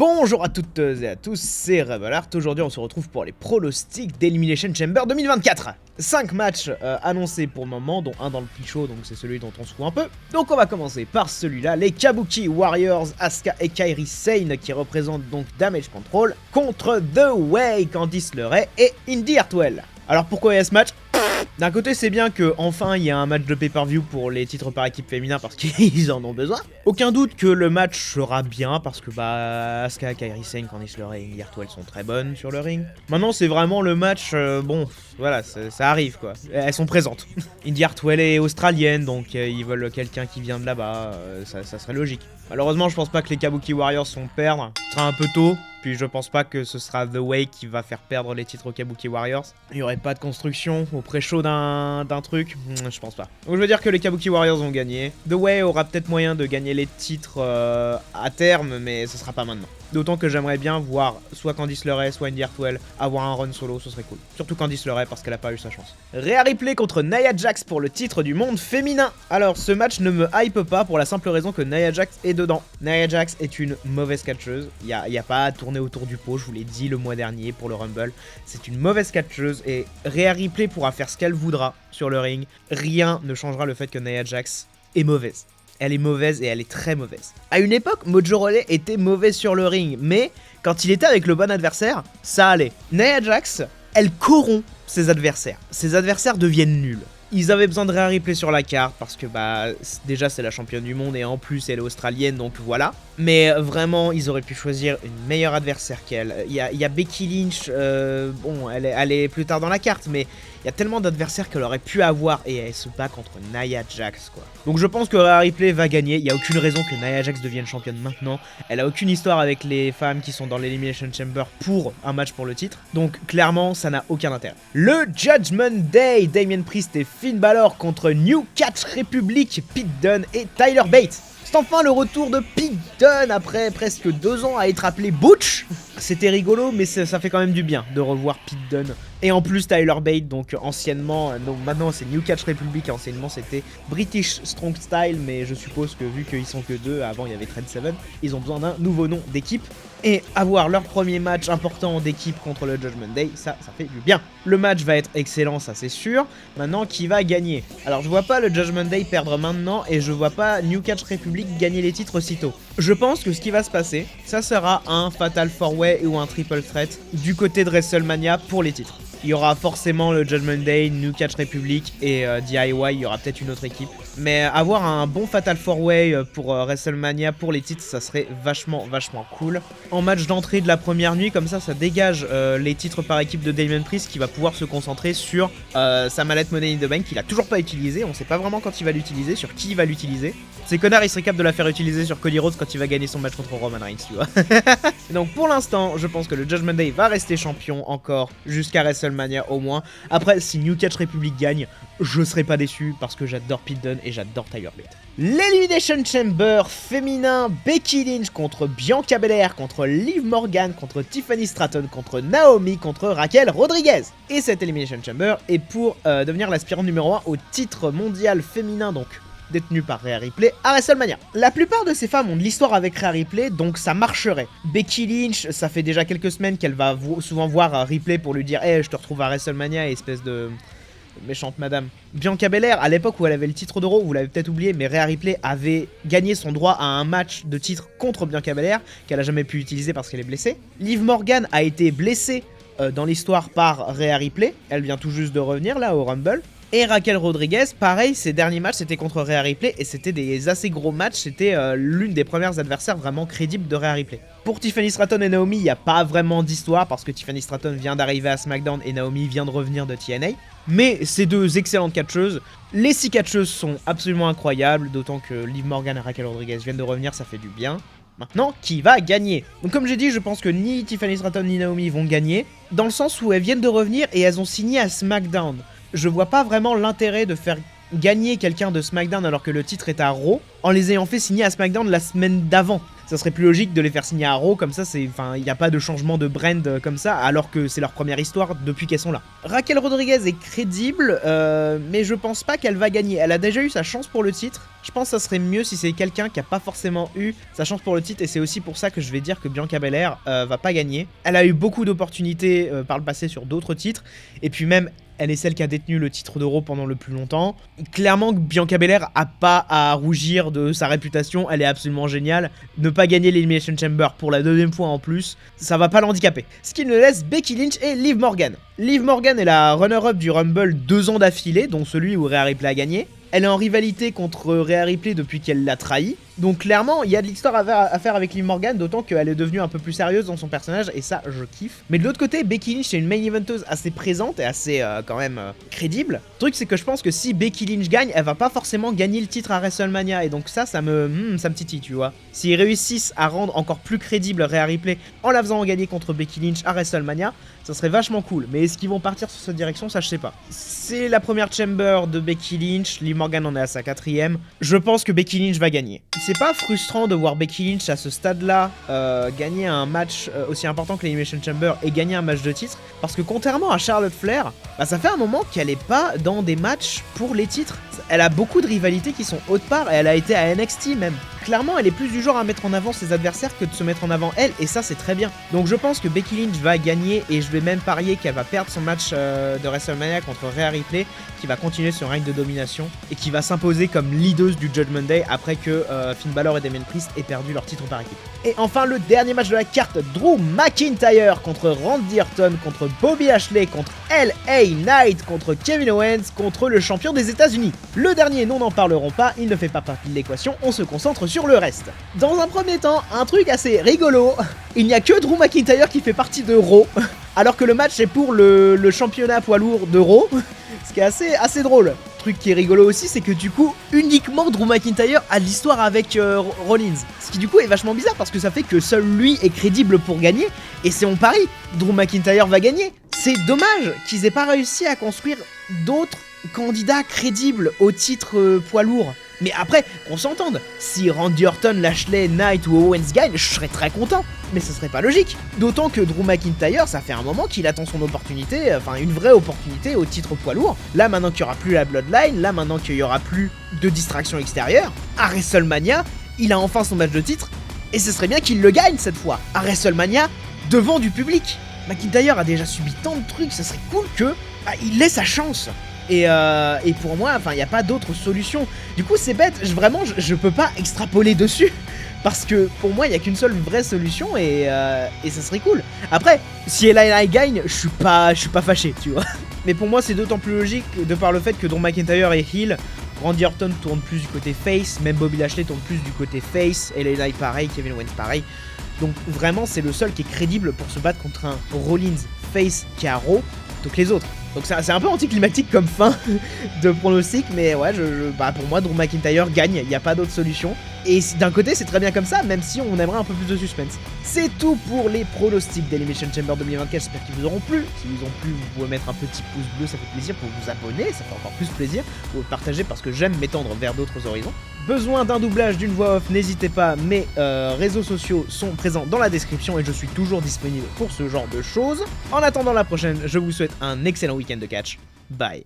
Bonjour à toutes et à tous, c'est Revelart. Aujourd'hui on se retrouve pour les pronostics d'Elimination Chamber 2024. 5 matchs annoncés pour le moment, dont un dans le pichot, donc c'est celui dont on se fout un peu. Donc on va commencer par celui-là, les Kabuki Warriors, Asuka et Kairi Sane, qui représentent donc Damage Control, contre The Way, Candice LeRae et Indi Hartwell. Alors pourquoi il y a ce match ? D'un côté, c'est bien que enfin il y a un match de pay-per-view pour les titres par équipe féminin parce qu'ils en ont besoin. Aucun doute que le match sera bien parce que Asuka, Kairi Sane, Candice LeRae et Indi Hartwell sont très bonnes sur le ring. Maintenant, c'est vraiment le match, bon, voilà, ça arrive quoi. Elles sont présentes. Indi Hartwell est australienne, donc ils veulent quelqu'un qui vient de là-bas, ça serait logique. Malheureusement, je pense pas que les Kabuki Warriors vont perdre. Ce sera un peu tôt. Puis je pense pas que ce sera The Way qui va faire perdre les titres aux Kabuki Warriors. Il y aurait pas de construction au pré-show d'un truc, je pense pas. Donc je veux dire que les Kabuki Warriors vont gagner. The Way aura peut-être moyen de gagner les titres à terme, mais ce sera pas maintenant. D'autant que j'aimerais bien voir soit Candice LeRae, soit Indi Hartwell avoir un run solo, ce serait cool. Surtout Candice LeRae parce qu'elle a pas eu sa chance. Rhea Ripley contre Nia Jax pour le titre du monde féminin. Alors ce match ne me hype pas pour la simple raison que Nia Jax est dedans. Nia Jax est une mauvaise catcheuse, il y a pas à tourner autour du pot, je vous l'ai dit le mois dernier pour le Rumble. C'est une mauvaise catcheuse et Rhea Ripley pourra faire ce qu'elle voudra sur le ring. Rien ne changera le fait que Nia Jax est mauvaise. Elle est mauvaise et elle est très mauvaise. À une époque, Mojo Rawley était mauvais sur le ring, mais quand il était avec le bon adversaire, ça allait. Nia Jax, elle corrompt ses adversaires. Ses adversaires deviennent nuls. Ils avaient besoin de Rhea Ripley sur la carte parce que déjà c'est la championne du monde et en plus elle est australienne, donc voilà. Mais vraiment ils auraient pu choisir une meilleure adversaire qu'elle. Il y a Becky Lynch, bon elle est plus tard dans la carte, mais il y a tellement d'adversaires qu'elle aurait pu avoir et elle se bat contre Nia Jax quoi. Donc je pense que Rhea Ripley va gagner, il n'y a aucune raison que Nia Jax devienne championne maintenant. Elle a aucune histoire avec les femmes qui sont dans l'Elimination Chamber pour un match pour le titre. Donc clairement ça n'a aucun intérêt. Le Judgment Day, Damien Priest et Finn Balor contre New Catch Republic, Pete Dunne et Tyler Bates. C'est enfin le retour de Pete Dunne après presque 2 ans à être appelé Butch. C'était rigolo, mais ça fait quand même du bien de revoir Pete Dunne. Et en plus Tyler Bate, donc anciennement, donc maintenant c'est New Catch Republic, anciennement c'était British Strong Style, mais je suppose que vu qu'ils sont que 2, avant il y avait Trent Seven, ils ont besoin d'un nouveau nom d'équipe. Et avoir leur premier match important d'équipe contre le Judgment Day, ça fait du bien. Le match va être excellent, ça c'est sûr. Maintenant, qui va gagner? Alors je vois pas le Judgment Day perdre maintenant et je vois pas New Catch Republic gagner les titres aussitôt. Je pense que ce qui va se passer, ça sera un Fatal 4-Way ou un Triple Threat du côté de WrestleMania pour les titres. Il y aura forcément le Judgment Day, New Catch Republic et DIY, il y aura peut-être une autre équipe. Mais avoir un bon Fatal 4-Way pour WrestleMania pour les titres, ça serait vachement cool. En match d'entrée de la première nuit, comme ça dégage les titres par équipe de Damien Priest qui va pouvoir se concentrer sur sa mallette Money in the Bank qu'il a toujours pas utilisée. On sait pas vraiment quand il va l'utiliser, sur qui il va l'utiliser. C'est connard, il serait capable de la faire utiliser sur Cody Rhodes quand il va gagner son match contre Roman Reigns, tu vois. Donc pour l'instant, je pense que le Judgment Day va rester champion encore jusqu'à WrestleMania au moins. Après, si New Catch Republic gagne, je serai pas déçu parce que j'adore Pete Dunne et j'adore Tyler Bate. L'Elimination Chamber féminin, Becky Lynch contre Bianca Belair, contre Liv Morgan, contre Tiffany Stratton, contre Naomi, contre Raquel Rodriguez. Et cette Elimination Chamber est pour devenir l'aspirant numéro 1 au titre mondial féminin, donc détenue par Rhea Ripley à WrestleMania. La plupart de ces femmes ont de l'histoire avec Rhea Ripley, donc ça marcherait. Becky Lynch, ça fait déjà quelques semaines qu'elle va souvent voir Ripley pour lui dire « Hey, je te retrouve à WrestleMania, espèce de méchante madame ». Bianca Belair, à l'époque où elle avait le titre de Raw, vous l'avez peut-être oublié, mais Rhea Ripley avait gagné son droit à un match de titre contre Bianca Belair, qu'elle a jamais pu utiliser parce qu'elle est blessée. Liv Morgan a été blessée dans l'histoire par Rhea Ripley, elle vient tout juste de revenir là au Rumble. Et Raquel Rodriguez, pareil, ses derniers matchs c'était contre Rhea Ripley et c'était des assez gros matchs, c'était l'une des premières adversaires vraiment crédibles de Rhea Ripley. Pour Tiffany Stratton et Naomi, il n'y a pas vraiment d'histoire parce que Tiffany Stratton vient d'arriver à SmackDown et Naomi vient de revenir de TNA. Mais ces deux excellentes catcheuses, les 6 catcheuses sont absolument incroyables, d'autant que Liv Morgan et Raquel Rodriguez viennent de revenir, ça fait du bien. Maintenant, qui va gagner? Donc comme j'ai dit, je pense que ni Tiffany Stratton ni Naomi vont gagner, dans le sens où elles viennent de revenir et elles ont signé à SmackDown. Je vois pas vraiment l'intérêt de faire gagner quelqu'un de SmackDown alors que le titre est à Raw en les ayant fait signer à SmackDown la semaine d'avant. Ça serait plus logique de les faire signer à Raw, comme ça il n'y a pas de changement de brand comme ça alors que c'est leur première histoire depuis qu'elles sont là. Raquel Rodriguez est crédible, mais je pense pas qu'elle va gagner. Elle a déjà eu sa chance pour le titre. Je pense que ça serait mieux si c'est quelqu'un qui a pas forcément eu sa chance pour le titre, et c'est aussi pour ça que je vais dire que Bianca Belair va pas gagner. Elle a eu beaucoup d'opportunités par le passé sur d'autres titres, et puis même elle est celle qui a détenu le titre d'Euro pendant le plus longtemps. Clairement, Bianca Belair a pas à rougir de sa réputation, elle est absolument géniale. Ne pas gagner l'Elimination Chamber pour la deuxième fois en plus, ça va pas l'handicaper. Ce qui nous laisse Becky Lynch et Liv Morgan. Liv Morgan est la runner-up du Rumble 2 ans d'affilée, dont celui où Rhea Ripley a gagné. Elle est en rivalité contre Rhea Ripley depuis qu'elle l'a trahi. Donc clairement, il y a de l'histoire à faire avec Liv Morgan, d'autant qu'elle est devenue un peu plus sérieuse dans son personnage, et ça, je kiffe. Mais de l'autre côté, Becky Lynch est une main eventeuse assez présente et assez, quand même, crédible. Le truc, c'est que je pense que si Becky Lynch gagne, elle va pas forcément gagner le titre à WrestleMania, et donc ça me titille, tu vois. S'ils réussissent à rendre encore plus crédible Rhea Ripley en la faisant gagner contre Becky Lynch à WrestleMania, ça serait vachement cool. Mais est-ce qu'ils vont partir sur cette direction, ça je sais pas. C'est la première chamber de Becky Lynch, Liv Morgan en est à sa 4ème. Je pense que Becky Lynch va gagner. C'est pas frustrant de voir Becky Lynch à ce stade-là gagner un match aussi important que l'Elimination Chamber et gagner un match de titre, parce que contrairement à Charlotte Flair, bah, ça fait un moment qu'elle est pas dans des matchs pour les titres. Elle a beaucoup de rivalités qui sont haute part, et elle a été à NXT même. Clairement, elle est plus du genre à mettre en avant ses adversaires que de se mettre en avant elle, et ça c'est très bien. Donc je pense que Becky Lynch va gagner, et je vais même parier qu'elle va perdre son match de WrestleMania contre Rhea Ripley, qui va continuer son règne de domination, et qui va s'imposer comme leaduse du Judgment Day après que Finn Balor et Damien Priest aient perdu leur titre par équipe. Et enfin le dernier match de la carte, Drew McIntyre contre Randy Orton, contre Bobby Lashley, contre LA Knight, contre Kevin Owens, contre le champion des États-Unis. Le dernier, nous n'en parlerons pas, il ne fait pas partie de l'équation, on se concentre sur le reste. Dans un premier temps, un truc assez rigolo, il n'y a que Drew McIntyre qui fait partie de Raw, alors que le match est pour le championnat poids lourd de Raw, ce qui est assez drôle. Truc qui est rigolo aussi, c'est que du coup, uniquement Drew McIntyre a de l'histoire avec Rollins. Ce qui du coup est vachement bizarre parce que ça fait que seul lui est crédible pour gagner, et c'est on parie, Drew McIntyre va gagner. C'est dommage qu'ils aient pas réussi à construire d'autres candidats crédibles au titre poids lourd. Mais après, qu'on s'entende, si Randy Orton, Lashley, Knight ou Owens gagnent, je serais très content. Mais ce serait pas logique. D'autant que Drew McIntyre, ça fait un moment qu'il attend son opportunité, enfin une vraie opportunité au titre poids lourd. Là maintenant qu'il y aura plus la Bloodline, là maintenant qu'il y aura plus de distraction extérieure, à WrestleMania, il a enfin son match de titre, et ce serait bien qu'il le gagne cette fois, à WrestleMania, devant du public. McIntyre a déjà subi tant de trucs, ça serait cool que il ait sa chance. Et pour moi, enfin, il n'y a pas d'autre solution. Du coup, c'est bête, je peux pas extrapoler dessus. Parce que pour moi, il n'y a qu'une seule vraie solution, et ça serait cool. Après, si LA gagne, je suis pas fâché, tu vois. Mais pour moi, c'est d'autant plus logique de par le fait que Drew McIntyre est heel. Randy Orton tourne plus du côté face, même Bobby Lashley tourne plus du côté face, LA pareil, Kevin Owens pareil. Donc vraiment, c'est le seul qui est crédible pour se battre contre un Rollins face qui a Raw plutôt que les autres. Donc c'est un peu anticlimatique comme fin de pronostic, mais ouais, pour moi, Drew McIntyre gagne, il n'y a pas d'autre solution. Et d'un côté, c'est très bien comme ça, même si on aimerait un peu plus de suspense. C'est tout pour les pronostics d'Elimination Chamber 2024, j'espère qu'ils vous auront plu. Si vous ont plu, vous pouvez mettre un petit pouce bleu, ça fait plaisir, pour vous abonner, ça fait encore plus plaisir. Vous partager parce que j'aime m'étendre vers d'autres horizons. Besoin d'un doublage, d'une voix off, n'hésitez pas, mes réseaux sociaux sont présents dans la description et je suis toujours disponible pour ce genre de choses. En attendant la prochaine, je vous souhaite un excellent week-end de catch. Bye.